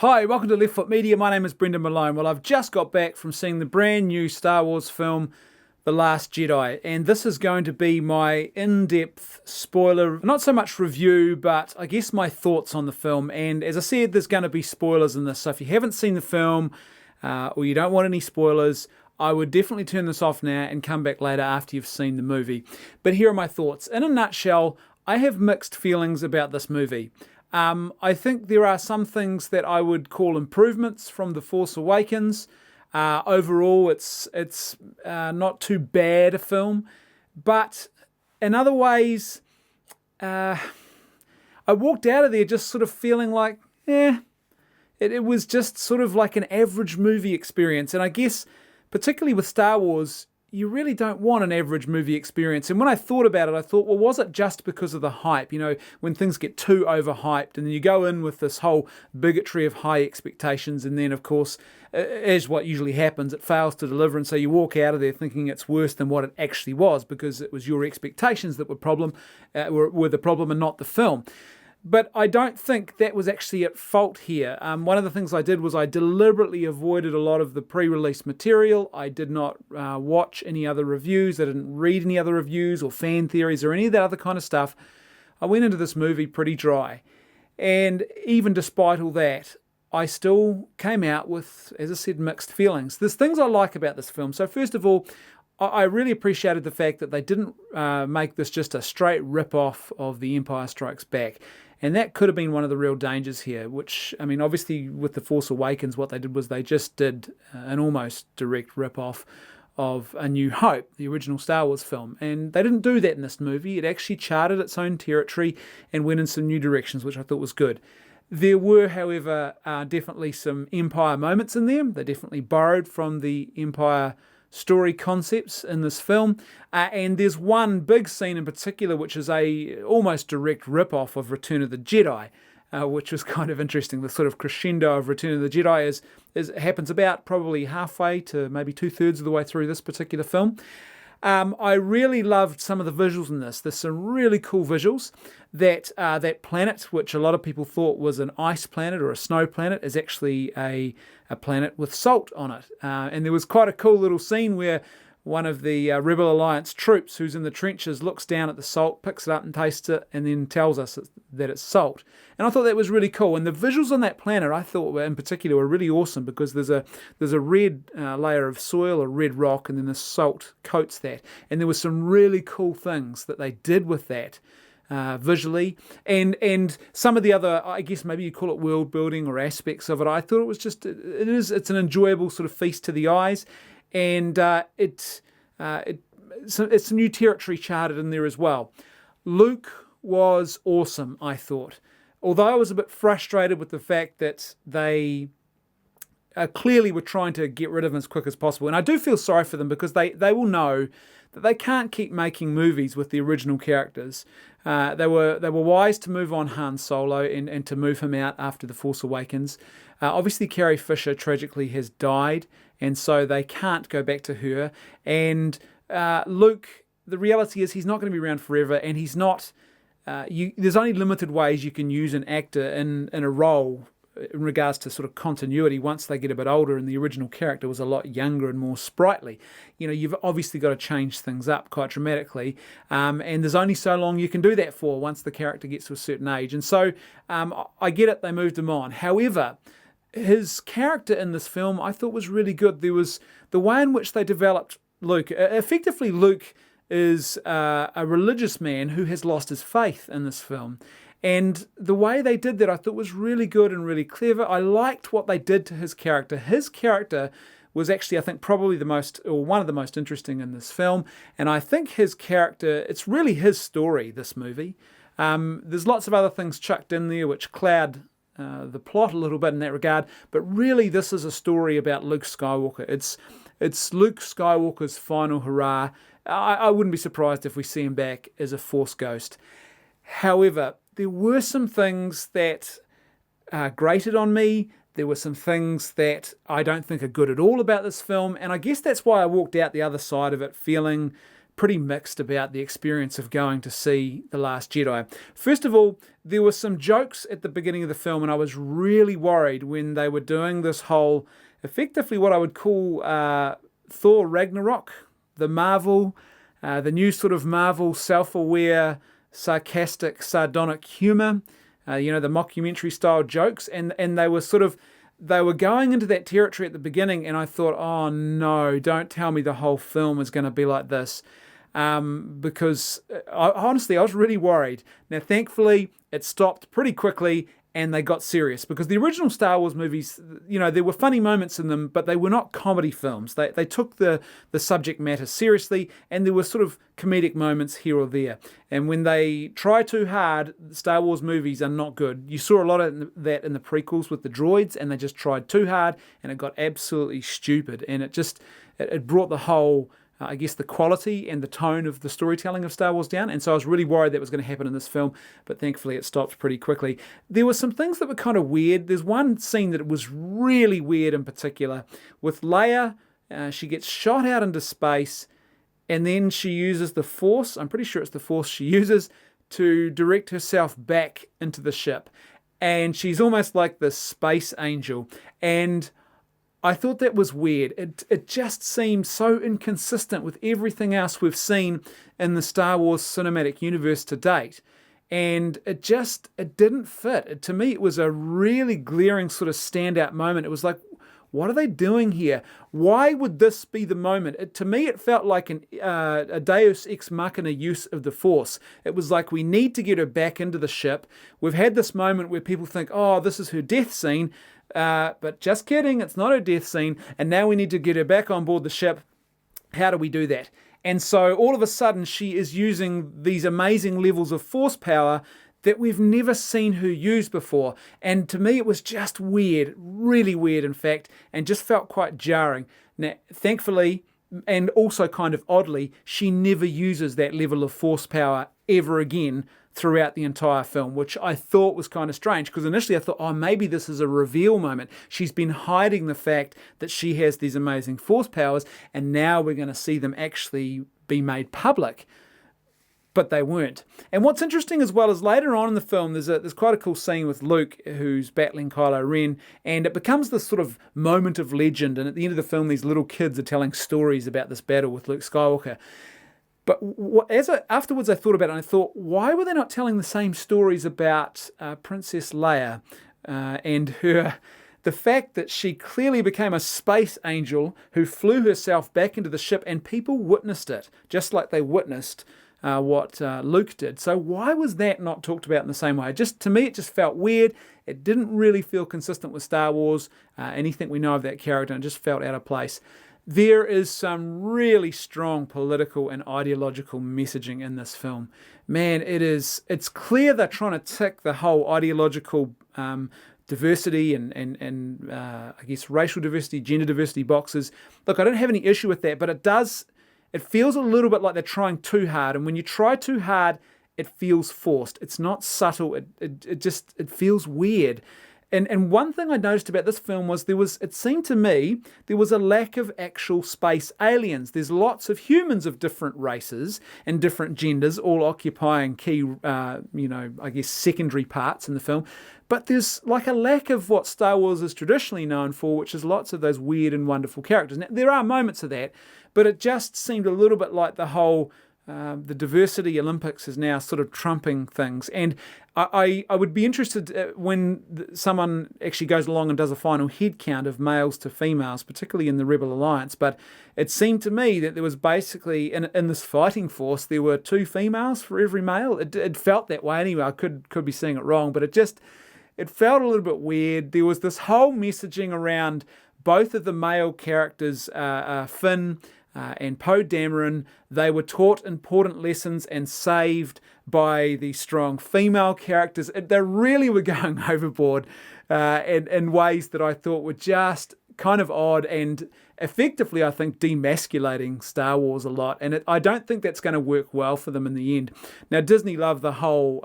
Hi, welcome to Left Foot Media. My name is Brendan Malone. Well, I've just got back from seeing the brand new Star Wars film, The Last Jedi, and this is going to be my in-depth spoiler, not so much review, but I guess my thoughts on the film. And as I said, there's going to be spoilers in this, so if you haven't seen the film or you don't want any spoilers, I would definitely turn this off now and come back later after you've seen the movie. But here are my thoughts. In a nutshell, I have mixed feelings about this movie. I think there are some things that I would call improvements from The Force Awakens. Overall, it's not too bad a film, but in other ways, I walked out of there just sort of feeling like, it was just sort of like an average movie experience. And I guess, particularly with Star Wars, you really don't want an average movie experience. And when I thought about it, I thought, well, was it just because of the hype? You know, when things get too overhyped and then you go in with this whole bigotry of high expectations, and then, of course, as what usually happens, it fails to deliver, and so you walk out of there thinking it's worse than what it actually was because it was your expectations that were the problem and not the film. But I don't think that was actually at fault here. One of the things I did was I deliberately avoided a lot of the pre-release material. I did not watch any other reviews. I didn't read any other reviews or fan theories or any of that other kind of stuff. I went into this movie pretty dry. And even despite all that, I still came out with, as I said, mixed feelings. There's things I like about this film. So first of all, I really appreciated the fact that they didn't make this just a straight rip-off of The Empire Strikes Back. And that could have been one of the real dangers here, which, I mean, obviously with The Force Awakens, what they did was they just did an almost direct rip-off of A New Hope, the original Star Wars film. And they didn't do that in this movie. It actually charted its own territory and went in some new directions, which I thought was good. There were, however, definitely some Empire moments in there. They definitely borrowed from the Empire story concepts in this film, and there's one big scene in particular which is a almost direct rip-off of Return of the Jedi, which was kind of interesting. The sort of crescendo of Return of the Jedi happens about probably halfway to maybe 2/3 of the way through this particular film. I really loved some of the visuals in this. There's some really cool visuals. That planet, which a lot of people thought was an ice planet or a snow planet, is actually a planet with salt on it. And there was quite a cool little scene where one of the Rebel Alliance troops who's in the trenches looks down at the salt, picks it up and tastes it, and then tells us that it's salt. And I thought that was really cool. And the visuals on that planet, I thought in particular, were really awesome because there's a red layer of soil, a red rock, and then the salt coats that. And there were some really cool things that they did with that. Visually, and some of the other, I guess maybe you call it world building or aspects of it, I thought it was just it's an enjoyable sort of feast to the eyes, and it's new territory charted in there as well. Luke was awesome, I thought, although I was a bit frustrated with the fact that they clearly were trying to get rid of him as quick as possible, and I do feel sorry for them because they will know that they can't keep making movies with the original characters. They were wise to move on Han Solo and to move him out after The Force Awakens. Obviously, Carrie Fisher tragically has died, and so they can't go back to her. And Luke, the reality is he's not going to be around forever, and he's not. There's only limited ways you can use an actor in a role in regards to sort of continuity once they get a bit older, and the original character was a lot younger and more sprightly. You know, you've obviously got to change things up quite dramatically, and there's only so long you can do that for once the character gets to a certain age. And so I get it, they moved him on. However, his character in this film I thought was really good. There was the way in which they developed Luke. Effectively, Luke is a religious man who has lost his faith in this film. And the way they did that I thought was really good and really clever. I liked what they did to his character. His character was actually, I think, probably one of the most interesting in this film. And I think his character, it's really his story, this movie. There's lots of other things chucked in there which cloud the plot a little bit in that regard. But really, this is a story about Luke Skywalker. It's Luke Skywalker's final hurrah. I wouldn't be surprised if we see him back as a Force ghost. However, there were some things that grated on me. There were some things that I don't think are good at all about this film. And I guess that's why I walked out the other side of it feeling pretty mixed about the experience of going to see The Last Jedi. First of all, there were some jokes at the beginning of the film, and I was really worried when they were doing this whole, effectively what I would call Thor Ragnarok, the new sort of Marvel self-aware, sarcastic, sardonic humor, the mockumentary style jokes, and they were going into that territory at the beginning, and I thought, oh no, don't tell me the whole film is going to be like this. Because honestly, I was really worried. Now, thankfully, it stopped pretty quickly and they got serious, because the original Star Wars movies, there were funny moments in them, but they were not comedy films. They took the subject matter seriously, and there were sort of comedic moments here or there. And when they try too hard, Star Wars movies are not good. You saw a lot of that in the prequels with the droids, and they just tried too hard, and it got absolutely stupid. And it brought the whole, the quality and the tone of the storytelling of Star Wars down. And so I was really worried that was going to happen in this film, but thankfully it stopped pretty quickly. There were some things that were kind of weird. There's one scene that was really weird in particular with Leia. She gets shot out into space, and then she uses the Force. I'm pretty sure it's the Force she uses to direct herself back into the ship. And she's almost like the space angel. And I thought that was weird. It just seemed so inconsistent with everything else we've seen in the Star Wars cinematic universe to date. And it didn't fit. To me, it was a really glaring sort of standout moment. It was like, what are they doing here? Why would this be the moment? To me, it felt like a Deus Ex Machina use of the Force. It was like, we need to get her back into the ship. We've had this moment where people think, oh, this is her death scene. But just kidding, it's not her death scene, and now we need to get her back on board the ship. How do we do that? And so all of a sudden she is using these amazing levels of force power that we've never seen her use before. And to me it was just weird, really weird in fact, and just felt quite jarring. Now, thankfully, and also kind of oddly, she never uses that level of force power ever again throughout the entire film, which I thought was kind of strange, because initially I thought, oh, maybe this is a reveal moment. She's been hiding the fact that she has these amazing force powers, and now we're going to see them actually be made public. But they weren't. And what's interesting as well is later on in the film, there's quite a cool scene with Luke, who's battling Kylo Ren, and it becomes this sort of moment of legend. And at the end of the film, these little kids are telling stories about this battle with Luke Skywalker. But afterwards I thought about it, and I thought, why were they not telling the same stories about Princess Leia and the fact that she clearly became a space angel who flew herself back into the ship, and people witnessed it, just like they witnessed what Luke did. So why was that not talked about in the same way? To me, it just felt weird. It didn't really feel consistent with Star Wars, anything we know of that character, and it just felt out of place. There is some really strong political and ideological messaging in this film. Man, it's clear they're trying to tick the whole ideological diversity and racial diversity, gender diversity boxes. Look, I don't have any issue with that, but it feels a little bit like they're trying too hard. And when you try too hard, it feels forced. It's not subtle. It feels weird. And one thing I noticed about this film was it seemed to me there was a lack of actual space aliens. There's lots of humans of different races and different genders all occupying key, secondary parts in the film. But there's like a lack of what Star Wars is traditionally known for, which is lots of those weird and wonderful characters. Now, there are moments of that, but it just seemed a little bit like the whole the diversity Olympics is now sort of trumping things. And I would be interested when someone actually goes along and does a final head count of males to females, particularly in the Rebel Alliance. But it seemed to me that there was basically, in this fighting force, there were 2 females for every male. It felt that way anyway. I could be seeing it wrong, but it felt a little bit weird. There was this whole messaging around both of the male characters, Finn and Poe Dameron. They were taught important lessons and saved by the strong female characters. They really were going overboard in ways that I thought were just kind of odd and effectively, I think, demasculating Star Wars a lot. And I don't think that's going to work well for them in the end. Now, Disney love the whole,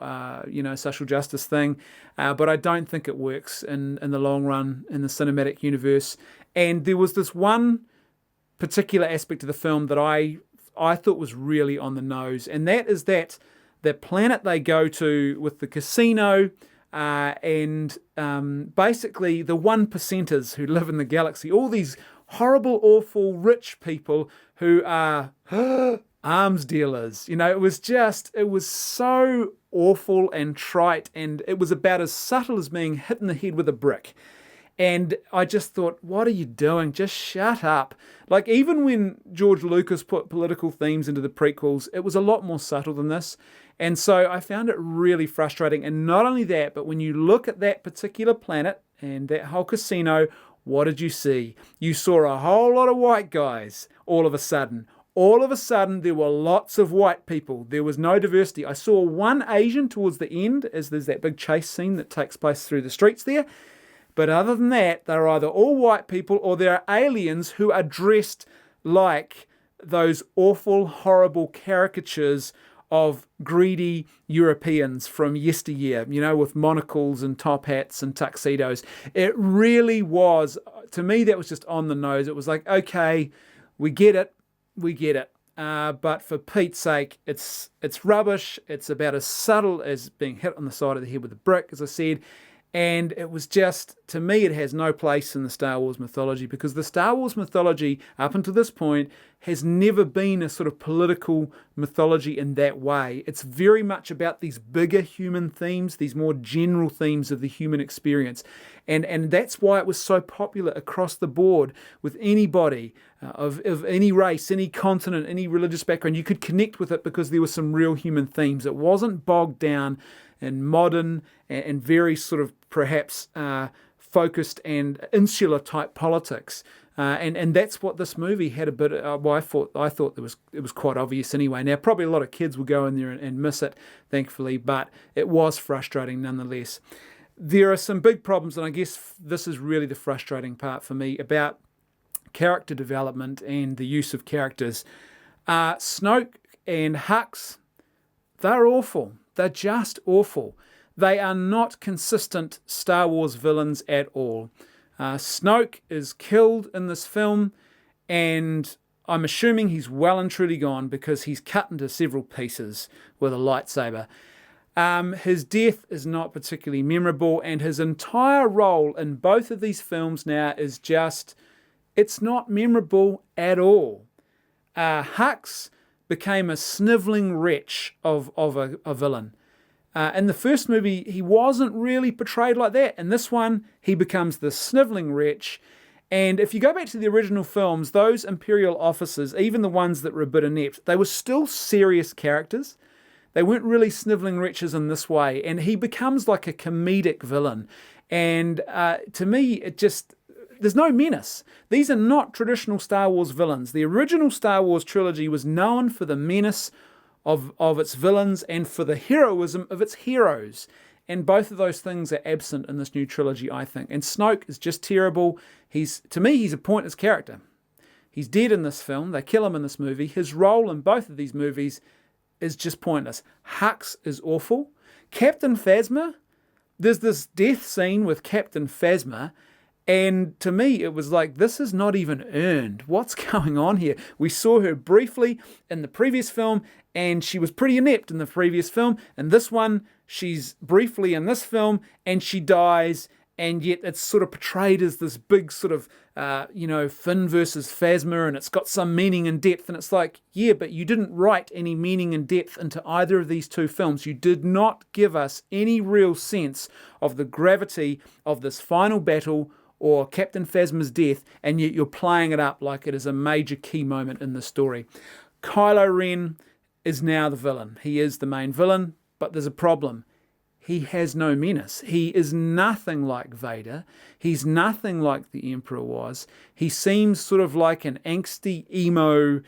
social justice thing, but I don't think it works in the long run in the cinematic universe. And there was this one particular aspect of the film that I I thought was really on the nose, and that is that the planet they go to with the casino, and basically the 1%ers who live in the galaxy, all these horrible, awful, rich people who are arms dealers. It was so awful and trite, and it was about as subtle as being hit in the head with a brick. And I just thought, what are you doing? Just shut up. Like, even when George Lucas put political themes into the prequels, it was a lot more subtle than this. And so I found it really frustrating. And not only that, but when you look at that particular planet and that whole casino, what did you see? You saw a whole lot of white guys all of a sudden. All of a sudden, there were lots of white people. There was no diversity. I saw one Asian towards the end, as there's that big chase scene that takes place through the streets there. But other than that, they're either all white people or they're aliens who are dressed like those awful, horrible caricatures of greedy Europeans from yesteryear, with monocles and top hats and tuxedos. It really was, to me, that was just on the nose. It was like, okay, we get it. But for Pete's sake, it's rubbish. It's about as subtle as being hit on the side of the head with a brick, as I said. And it was just, to me, it has no place in the Star Wars mythology, because the Star Wars mythology, up until this point, has never been a sort of political mythology in that way. It's very much about these bigger human themes, these more general themes of the human experience. And that's why it was so popular across the board with anybody of any race, any continent, any religious background. You could connect with it because there were some real human themes. It wasn't bogged down in modern and very sort of perhaps focused and insular type politics, and that's what this movie had a bit. Well, I thought it was quite obvious anyway. Now, probably a lot of kids will go in there and miss it, thankfully, but it was frustrating nonetheless. There are some big problems, and I guess this is really the frustrating part for me about character development and the use of characters. Snoke and Hux, they're awful. They're just awful. They are not consistent Star Wars villains at all. Snoke is killed in this film, and I'm assuming he's well and truly gone because he's cut into several pieces with a lightsaber. His death is not particularly memorable, and his entire role in both of these films now is just, it's not memorable at all. Hux became a snivelling wretch of a villain. In the first movie, he wasn't really portrayed like that. In this one, he becomes the snivelling wretch. And if you go back to the original films, those Imperial officers, even the ones that were a bit inept, they were still serious characters. They weren't really snivelling wretches in this way. And he becomes like a comedic villain. And to me, it just, there's no menace. These are not traditional Star Wars villains. The original Star Wars trilogy was known for the menace of its villains and for the heroism of its heroes. And both of those things are absent in this new trilogy, I think. And Snoke is just terrible. To me, he's a pointless character. He's dead in this film. They kill him in this movie. His role in both of these movies is just pointless. Hux is awful. Captain Phasma, there's this death scene with Captain Phasma, and to me, it was like, this is not even earned. What's going on here? We saw her briefly in the previous film, and she was pretty inept in the previous film. And this one, she's briefly in this film, and she dies, and yet it's sort of portrayed as this big sort of, Finn versus Phasma, and it's got some meaning and depth. And it's like, yeah, but you didn't write any meaning and depth into either of these two films. You did not give us any real sense of the gravity of this final battle or Captain Phasma's death, and yet you're playing it up like it is a major key moment in the story. Kylo Ren is now the villain. He is the main villain, but there's a problem. He has no menace. He is nothing like Vader. He's nothing like the Emperor was. He seems sort of like an angsty, emo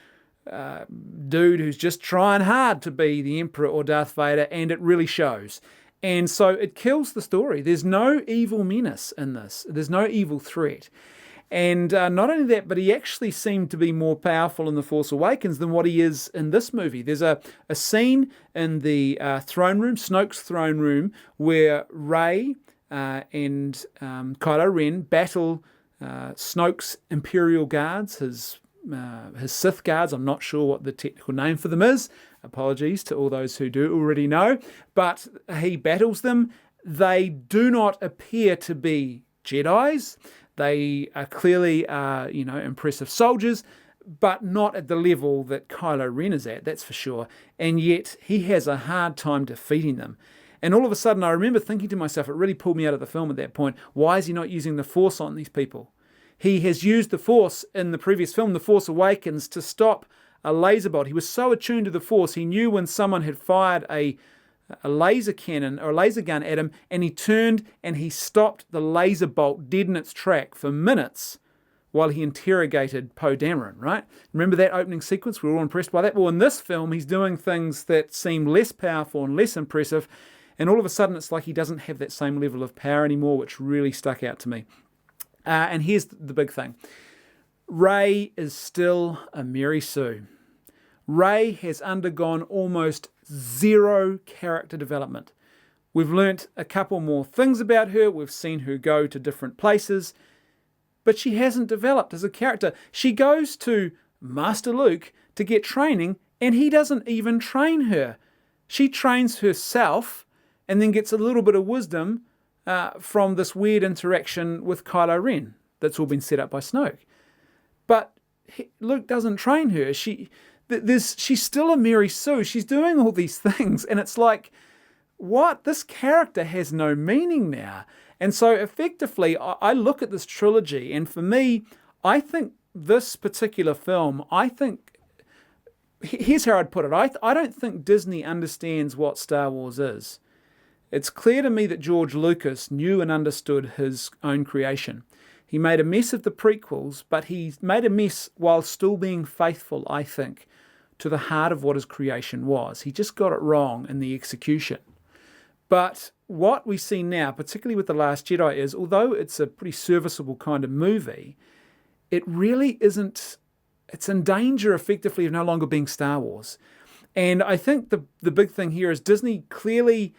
dude who's just trying hard to be the Emperor or Darth Vader, and it really shows. And so it kills the story. There's no evil menace in this. There's no evil threat. And not only that, but he actually seemed to be more powerful in The Force Awakens than what he is in this movie. There's a scene in the throne room, Snoke's throne room, where Rey and Kylo Ren battle Snoke's Imperial guards, his his Sith guards. I'm not sure what the technical name for them is. Apologies to all those who do already know. But he battles them. They do not appear to be Jedis. They are clearly, impressive soldiers, but not at the level that Kylo Ren is at, that's for sure. And yet he has a hard time defeating them. And all of a sudden I remember thinking to myself, it really pulled me out of the film at that point, why is he not using the Force on these people? He has used the Force in the previous film, The Force Awakens, to stop a laser bolt. He was so attuned to the Force, he knew when someone had fired a laser cannon or a laser gun at him, and he turned and he stopped the laser bolt dead in its track for minutes while he interrogated Poe Dameron, right? Remember that opening sequence? We were all impressed by that. Well, in this film, he's doing things that seem less powerful and less impressive, and all of a sudden it's like he doesn't have that same level of power anymore, which really stuck out to me. And here's the big thing. Rey is still a Mary Sue. Rey has undergone almost zero character development. We've learnt a couple more things about her. We've seen her go to different places, but she hasn't developed as a character. She goes to Master Luke to get training, and he doesn't even train her. She trains herself and then gets a little bit of wisdom from this weird interaction with Kylo Ren that's all been set up by Snoke. But Luke doesn't train her. She's still a Mary Sue. She's doing all these things, and it's like, what? This character has no meaning now. And so effectively, I look at this trilogy, and for me, I think this particular film, here's how I'd put it. I don't think Disney understands what Star Wars is. It's clear to me that George Lucas knew and understood his own creation. He made a mess of the prequels, but he made a mess while still being faithful, I think, to the heart of what his creation was. He just got it wrong in the execution. But what we see now, particularly with The Last Jedi, is although it's a pretty serviceable kind of movie, it really isn't, it's in danger effectively of no longer being Star Wars. And I think the big thing here is Disney clearly,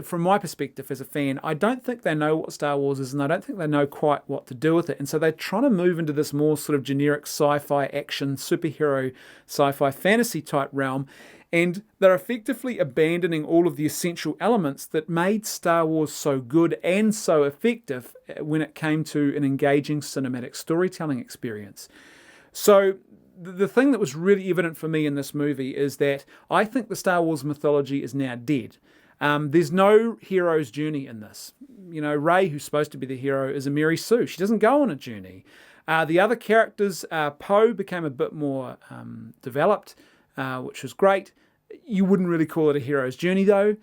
from my perspective as a fan, I don't think they know what Star Wars is, and I don't think they know quite what to do with it. And so they're trying to move into this more sort of generic sci-fi action, superhero, sci-fi fantasy type realm. And they're effectively abandoning all of the essential elements that made Star Wars so good and so effective when it came to an engaging cinematic storytelling experience. So the thing that was really evident for me in this movie is that I think the Star Wars mythology is now dead. There's no hero's journey in this. Rey, who's supposed to be the hero, is a Mary Sue. She doesn't go on a journey. The other characters, Poe became a bit more developed, which was great. You wouldn't really call it a hero's journey, though.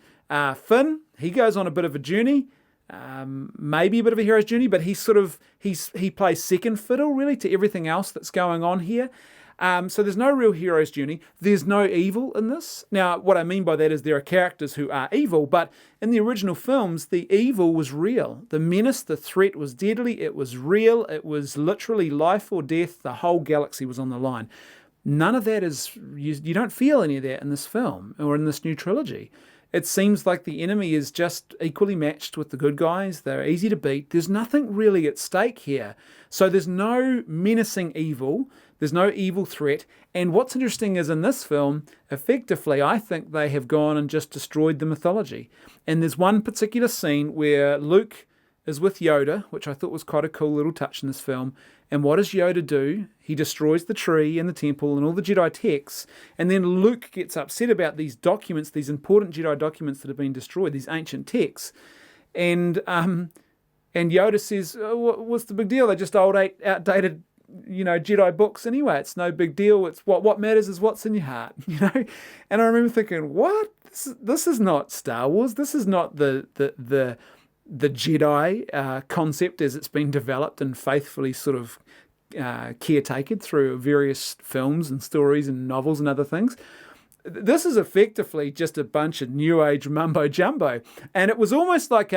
Finn, he goes on a bit of a journey, maybe a bit of a hero's journey, but he plays second fiddle, really, to everything else that's going on here. So there's no real hero's journey. There's no evil in this. Now, what I mean by that is there are characters who are evil, but in the original films, the evil was real. The menace, the threat was deadly. It was real. It was literally life or death. The whole galaxy was on the line. None of that is, you don't feel any of that in this film or in this new trilogy. It seems like the enemy is just equally matched with the good guys. They're easy to beat. There's nothing really at stake here. So there's no menacing evil. There's no evil threat. And what's interesting is in this film, effectively, I think they have gone and just destroyed the mythology. And there's one particular scene where Luke is with Yoda, which I thought was quite a cool little touch in this film. And what does Yoda do? He destroys the tree and the temple and all the Jedi texts. And then Luke gets upset about these documents, these important Jedi documents that have been destroyed, these ancient texts. And Yoda says, what's the big deal? They're just old, outdated, Jedi books anyway. It's no big deal. It's what matters is what's in your heart, And I remember thinking, what? This is not Star Wars. This is not the Jedi concept as it's been developed and faithfully sort of caretaken through various films and stories and novels and other things. This is effectively just a bunch of New Age mumbo jumbo, and it was almost like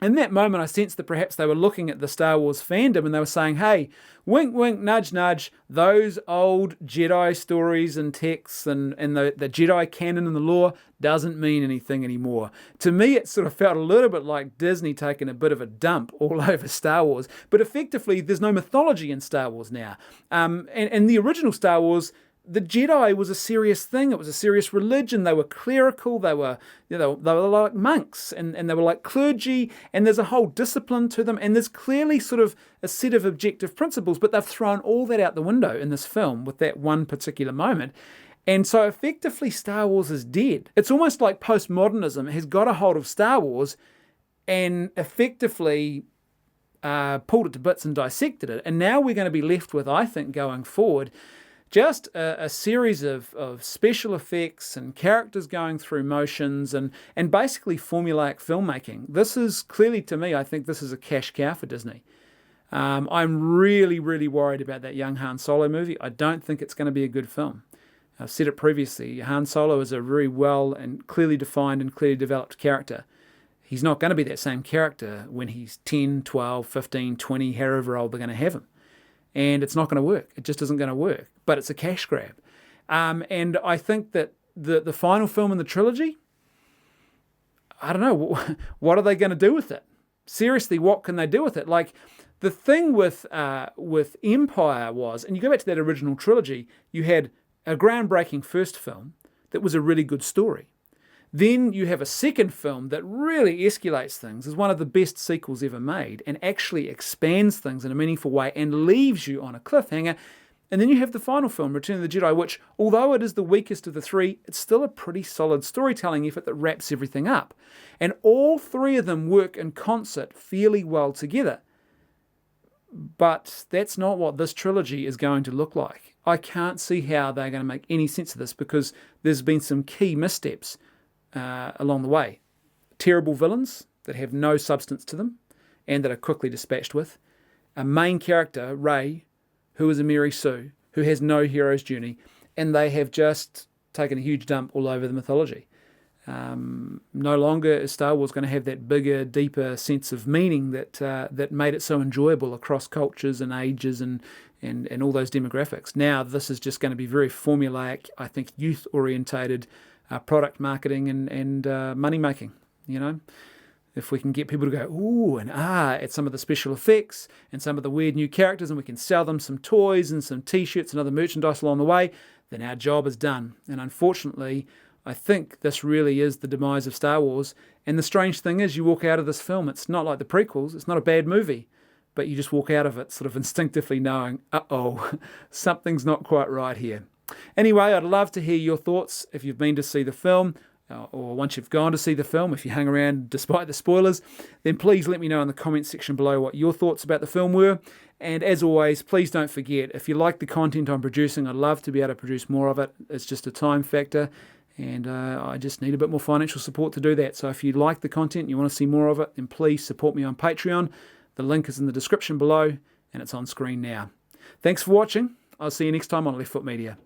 In that moment, I sensed that perhaps they were looking at the Star Wars fandom and they were saying, hey, wink, wink, nudge, nudge, those old Jedi stories and texts and the Jedi canon and the lore doesn't mean anything anymore. To me, it sort of felt a little bit like Disney taking a bit of a dump all over Star Wars. But effectively, there's no mythology in Star Wars now. And the original Star Wars, the Jedi was a serious thing. It was a serious religion. They were clerical. They were like monks, and they were like clergy. And there's a whole discipline to them. And there's clearly sort of a set of objective principles. But they've thrown all that out the window in this film with that one particular moment. And so effectively, Star Wars is dead. It's almost like postmodernism has got a hold of Star Wars and effectively pulled it to bits and dissected it. And now we're going to be left with, I think, going forward, just a series of special effects and characters going through motions and basically formulaic filmmaking. This is clearly, to me, I think this is a cash cow for Disney. I'm really, really worried about that young Han Solo movie. I don't think it's going to be a good film. I've said it previously. Han Solo is a very well and clearly defined and clearly developed character. He's not going to be that same character when he's 10, 12, 15, 20, however old they're going to have him. And it's not going to work. It just isn't going to work. But it's a cash grab. And I think that the final film in the trilogy, I don't know, what are they going to do with it? Seriously, what can they do with it? Like, the thing with Empire was, and you go back to that original trilogy, you had a groundbreaking first film that was a really good story. Then you have a second film that really escalates things, is one of the best sequels ever made, and actually expands things in a meaningful way and leaves you on a cliffhanger. And then you have the final film, Return of the Jedi, which, although it is the weakest of the three, it's still a pretty solid storytelling effort that wraps everything up. And all three of them work in concert fairly well together. But that's not what this trilogy is going to look like. I can't see how they're going to make any sense of this because there's been some key missteps along the way. Terrible villains that have no substance to them and that are quickly dispatched with. A main character, Rey, who is a Mary Sue, who has no hero's journey, and they have just taken a huge dump all over the mythology. No longer is Star Wars going to have that bigger, deeper sense of meaning that made it so enjoyable across cultures and ages and all those demographics. Now this is just going to be very formulaic, I think youth-orientated product marketing and money making, you know. If we can get people to go, ooh, and at some of the special effects and some of the weird new characters, and we can sell them some toys and some t-shirts and other merchandise along the way, then our job is done. And unfortunately, I think this really is the demise of Star Wars. And the strange thing is, you walk out of this film, it's not like the prequels, it's not a bad movie, but you just walk out of it sort of instinctively knowing, uh-oh, something's not quite right here. Anyway, I'd love to hear your thoughts if you've been to see the film, or once you've gone to see the film, if you hung around despite the spoilers, then please let me know in the comments section below what your thoughts about the film were. And as always, please don't forget, if you like the content I'm producing, I'd love to be able to produce more of it. It's just a time factor, and I just need a bit more financial support to do that. So if you like the content and you want to see more of it, then please support me on Patreon. The link is in the description below, and it's on screen now. Thanks for watching. I'll see you next time on Left Foot Media.